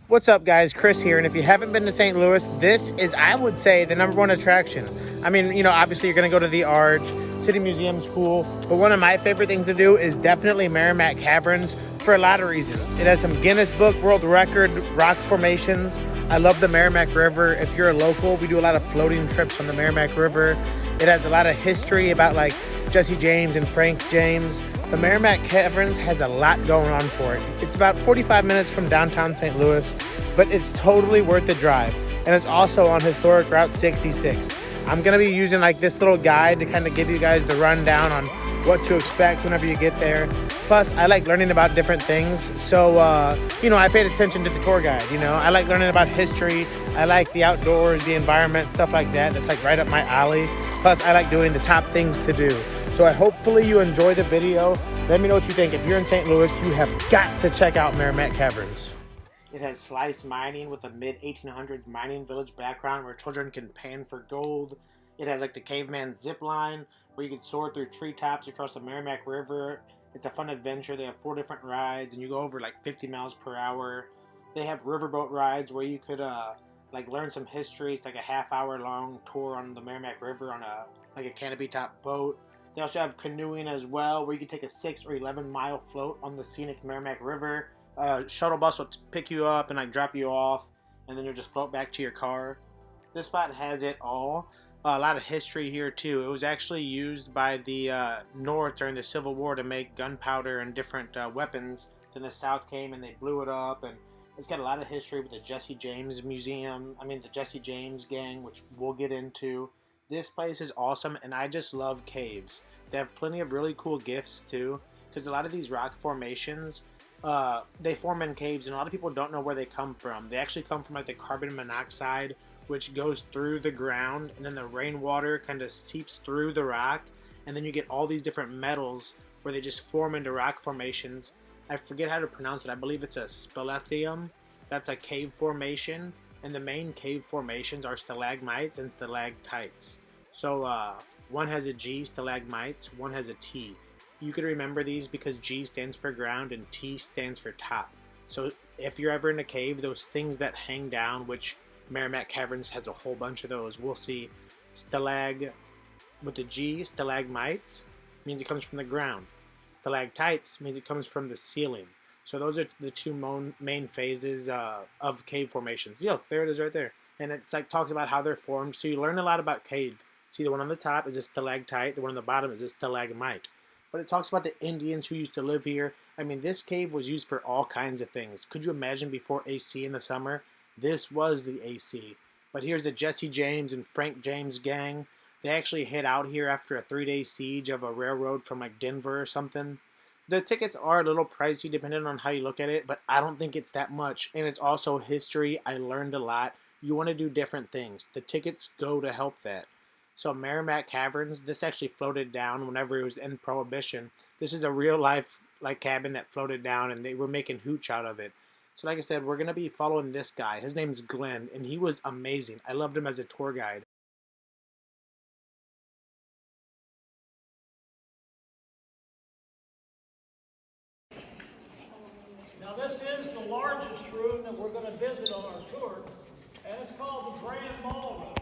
What's up, guys? Chris here, and if you haven't been to St. Louis, this is, I would say, the #1 attraction. I mean, obviously you're going to go to the Arch, City Museum's cool, but one of my favorite things to do is definitely Meramec Caverns for a lot of reasons. It has some Guinness Book World Record rock formations. I love the Meramec River. If you're a local, we do a lot of floating trips on the Meramec River. It has a lot of history about like Jesse James and Frank James. The Meramec Caverns has a lot going on for it. It's about 45 minutes from downtown St. Louis, but it's totally worth the drive. And it's also on historic Route 66. I'm going to be using like this little guide to kind of give you guys the rundown on what to expect whenever you get there. Plus, I like learning about different things. So, I paid attention to the tour guide, I like learning about history. I like the outdoors, the environment, stuff like that. That's like right up my alley. Plus, I like doing the top things to do. So hopefully you enjoy the video. Let me know what you think. If you're in St. Louis, you have got to check out Meramec Caverns. It has sliced mining with a mid-1800s mining village background where children can pan for gold. It has like the caveman zip line where you can soar through treetops across the Meramec River. It's a fun adventure. They have 4 different rides and you go over like 50 miles per hour. They have riverboat rides where you could like learn some history. It's like a half-hour long tour on the Meramec River on a canopy top boat. They also have canoeing as well, where you can take a 6 or 11 mile float on the scenic Meramec River. Shuttle bus will pick you up and like drop you off, and then you'll just float back to your car. This spot has it all. A lot of history here too. It was actually used by the North during the Civil War to make gunpowder and different weapons. Then the South came and they blew it up, and it's got a lot of history with the Jesse James Museum. The Jesse James gang, which we'll get into. This place is awesome, and I just love caves. They have plenty of really cool gifts too, because a lot of these rock formations, they form in caves, and a lot of people don't know where they come from. They actually come from like the carbon monoxide, which goes through the ground, and then the rainwater kind of seeps through the rock, and then you get all these different metals where they just form into rock formations. I forget how to pronounce it. I believe it's a speletheum. That's a cave formation. And the main cave formations are stalagmites and stalactites. So one has a G, stalagmites, one has a T. You can remember these because G stands for ground and T stands for top. So if you're ever in a cave, those things that hang down, which Meramec Caverns has a whole bunch of those, we'll see stalag with the G, stalagmites, means it comes from the ground. Stalactites means it comes from the ceiling. So those are the 2 main phases of cave formations. There it is right there. And it's like talks about how they're formed. So you learn a lot about cave. See, the one on the top is a stalactite. The one on the bottom is a stalagmite. But it talks about the Indians who used to live here. This cave was used for all kinds of things. Could you imagine before AC in the summer? This was the AC. But here's the Jesse James and Frank James gang. They actually hid out here after a 3-day siege of a railroad from like Denver or something. The tickets are a little pricey depending on how you look at it, but I don't think it's that much. And it's also history. I learned a lot. You want to do different things. The tickets go to help that. So Meramec Caverns, this actually floated down whenever it was in Prohibition. This is a real life like cabin that floated down, and they were making hooch out of it. So like I said, we're going to be following this guy. His name's Glenn, and he was amazing. I loved him as a tour guide. Now this is the largest room that we're going to visit on our tour, and it's called the Grand Ballroom.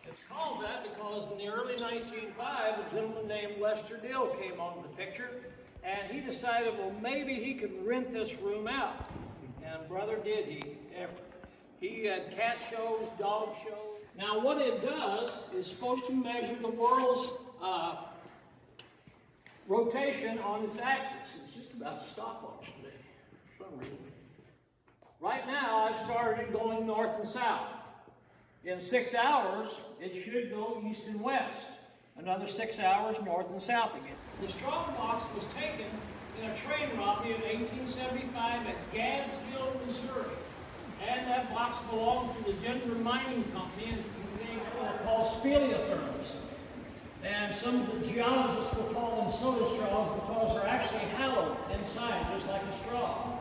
It's called that because in the early 1905, a gentleman named Lester Dill came on the picture, and he decided, well, maybe he could rent this room out. And brother, did he ever. He had cat shows, dog shows. Now what it does is supposed to measure the world's rotation on its axis. It's just about to stop on us today. Right now, I've started going north and south. In 6 hours, it should go east and west. Another 6 hours north and south again. The strong box was taken in a train robbery in 1875 at Gadshill, Missouri. And that box belonged to the Denver Mining Company, and they were called speleothems. And some of the geologists will call them soda straws because they're actually hollow inside, just like a straw.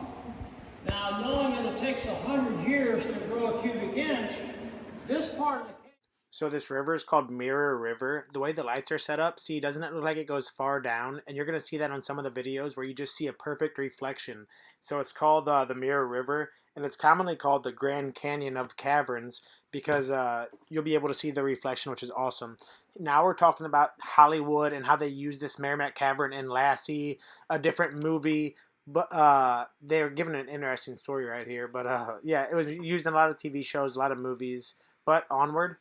Now, knowing that it takes 100 years to grow a cubic inch, this part of the So this river is called Mirror River. The way the lights are set up, see, doesn't it look like it goes far down? And you're going to see that on some of the videos where you just see a perfect reflection. So it's called the Mirror River. and it's commonly called the Grand Canyon of Caverns because you'll be able to see the reflection, which is awesome. Now we're talking about Hollywood and how they use this Meramec Cavern in Lassie, a different movie. But they're given an interesting story right here. But yeah, it was used in a lot of TV shows, a lot of movies. But onward.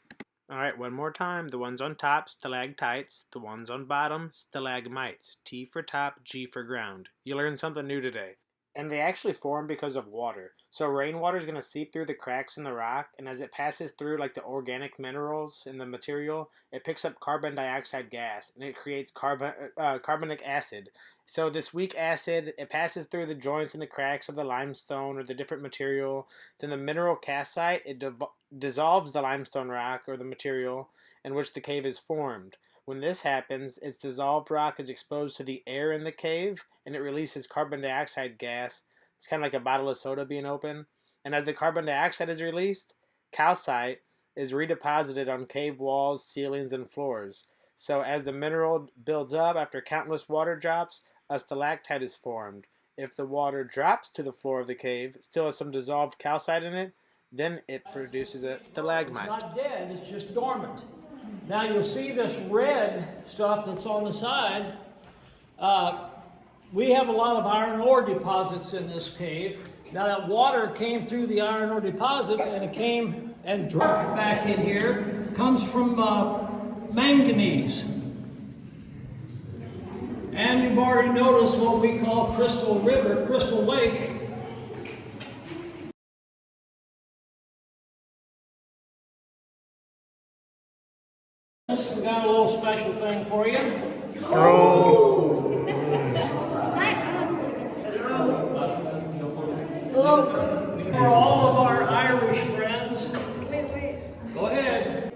All right, one more time. The ones on top, stalactites. The ones on bottom, stalagmites. T for top, G for ground. You learned something new today. And they actually form because of water. So rainwater is going to seep through the cracks in the rock, and as it passes through like the organic minerals in the material, it picks up carbon dioxide gas, and it creates carbonic acid. So this weak acid, it passes through the joints and the cracks of the limestone or the different material. Then the mineral calcite, it dissolves the limestone rock or the material in which the cave is formed. When this happens, its dissolved rock is exposed to the air in the cave, and it releases carbon dioxide gas. It's kind of like a bottle of soda being open. And as the carbon dioxide is released, calcite is redeposited on cave walls, ceilings, and floors. So as the mineral builds up after countless water drops, a stalactite is formed. If the water drops to the floor of the cave, still has some dissolved calcite in it, then it produces a stalagmite. It's not dead, it's just dormant. Now you'll see this red stuff that's on the side. We have a lot of iron ore deposits in this cave. Now that water came through the iron ore deposits and it came and dropped back in here. It comes from manganese. And you've already noticed what we call Crystal River, Crystal Lake. We got a little special thing for you. For all of our Irish friends. Go ahead.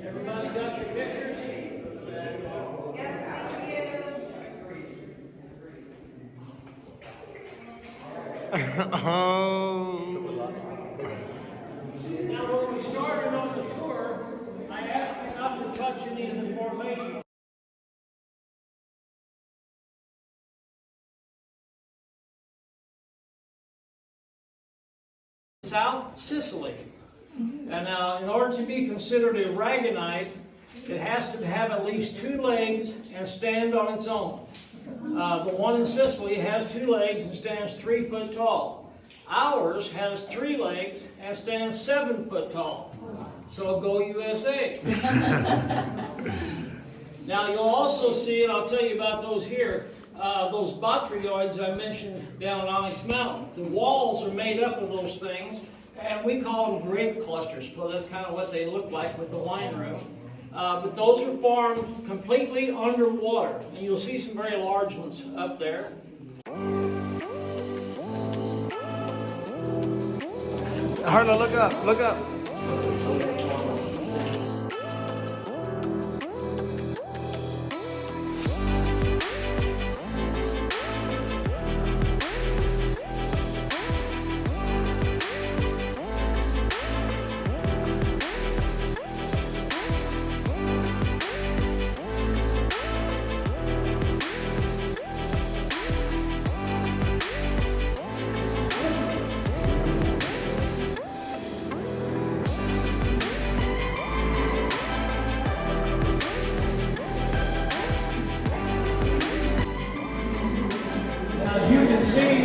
Everybody got your pictures? Now, when we started on the tour, I asked you not to touch any of the formation. South Sicily. And now, in order to be considered a ragonite, it has to have at least 2 legs and stand on its own. The one in Sicily has 2 legs and stands 3 foot tall. Ours has 3 legs and stands 7 foot tall. So go USA. Now you'll also see, and I'll tell you about those here, those botryoids I mentioned down on Onyx Mountain. The walls are made up of those things, and we call them grape clusters. So that's kind of what they look like with the wine room. But those are formed completely underwater, and you'll see some very large ones up there. Harlow, look up, look up.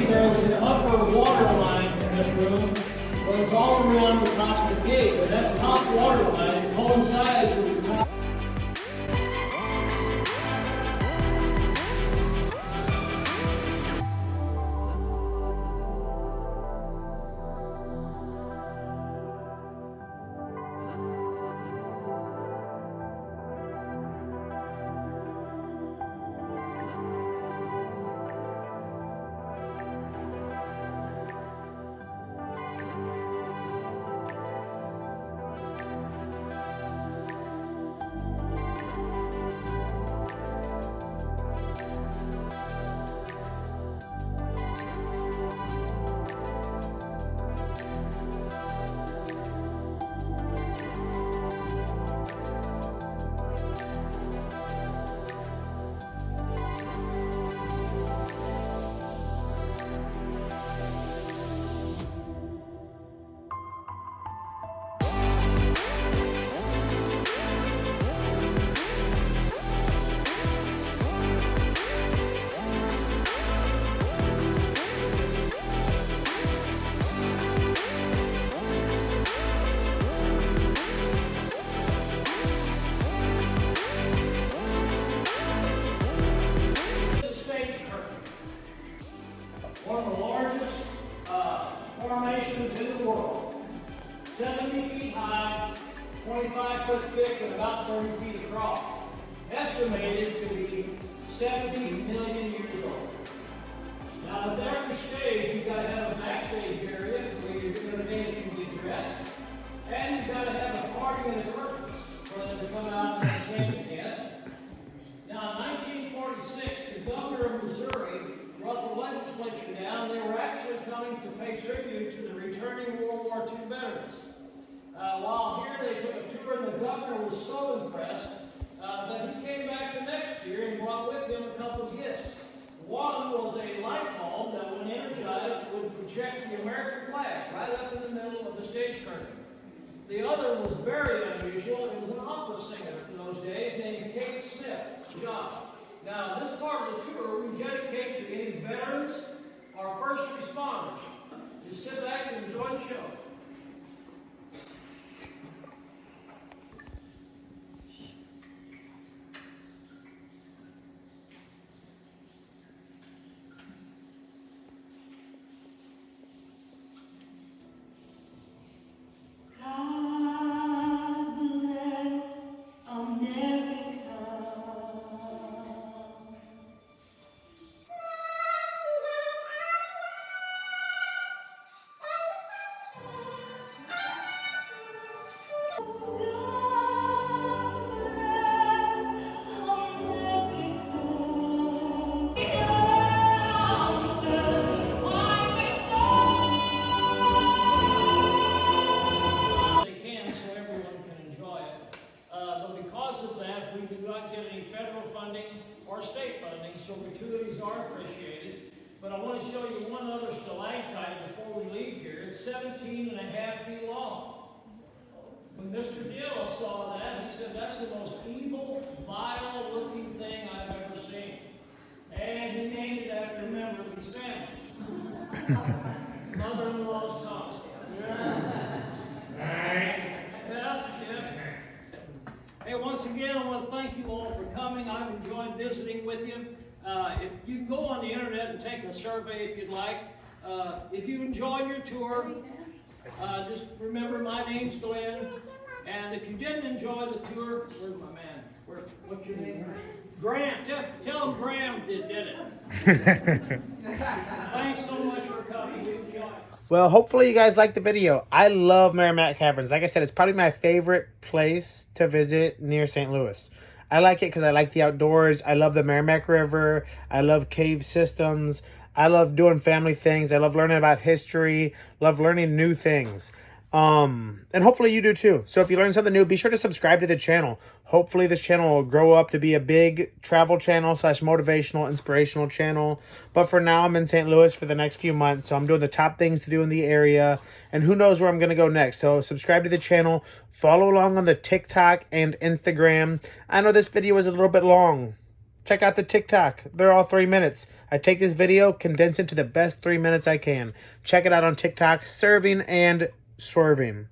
There's an upper water line in this room, but it's all around the top of the cave. And that top water line coincides with the top. one of the largest formations in the world. 70 feet high, 25 foot thick, and about 30 feet across. Estimated to be 70 million years old. Now, with every stage, you've got to have a backstage area where you're going to dance and get dressed. And you've got to have a party in the curtains for them to come out and entertain the guests. Now, in 1946, the governor of Missouri brought the legislature down. They were actually coming to pay tribute to the returning World War II veterans. While here, they took a tour, and the governor was so impressed that he came back the next year and brought with him a couple of gifts. One was a light bulb that, when energized, would project the American flag right up in the middle of the stage curtain. The other was very unusual. It was an opera singer in those days named Kate Smith. Now, this part of the tour we dedicate to any veterans or first responders. Just sit back and enjoy the show. Or state funding, so gratuities are appreciated. But I want to show you one other stalactite before we leave here. It's 17 and a half feet long. When Mr. Dill saw that, he said, that's the most evil, vile-looking thing I've ever seen. And he named it after a member of his family. Mother-in-law's tongue. Hey, once again, I want to thank you all for coming. I've enjoyed visiting with you. If you can go on the internet and take a survey if you'd like. If you enjoyed your tour, just remember my name's Glenn. And if you didn't enjoy the tour, where's my man? What's your name? Grant. Tell him Graham did it. Thanks so much for coming. We enjoyed it. Well, hopefully you guys liked the video. I love Meramec Caverns. Like I said, it's probably my favorite place to visit near St. Louis. I like it because I like the outdoors. I love the Meramec River. I love cave systems. I love doing family things. I love learning about history. Love learning new things. And hopefully you do too. So if you learn something new, be sure to subscribe to the channel. Hopefully this channel will grow up to be a big travel channel / motivational, inspirational channel. But for now, I'm in St. Louis for the next few months. So I'm doing the top things to do in the area. And who knows where I'm going to go next. So subscribe to the channel. Follow along on the TikTok and Instagram. I know this video was a little bit long. Check out the TikTok. They're all 3 minutes. I take this video, condense it to the best 3 minutes I can. Check it out on TikTok, serving and swerving.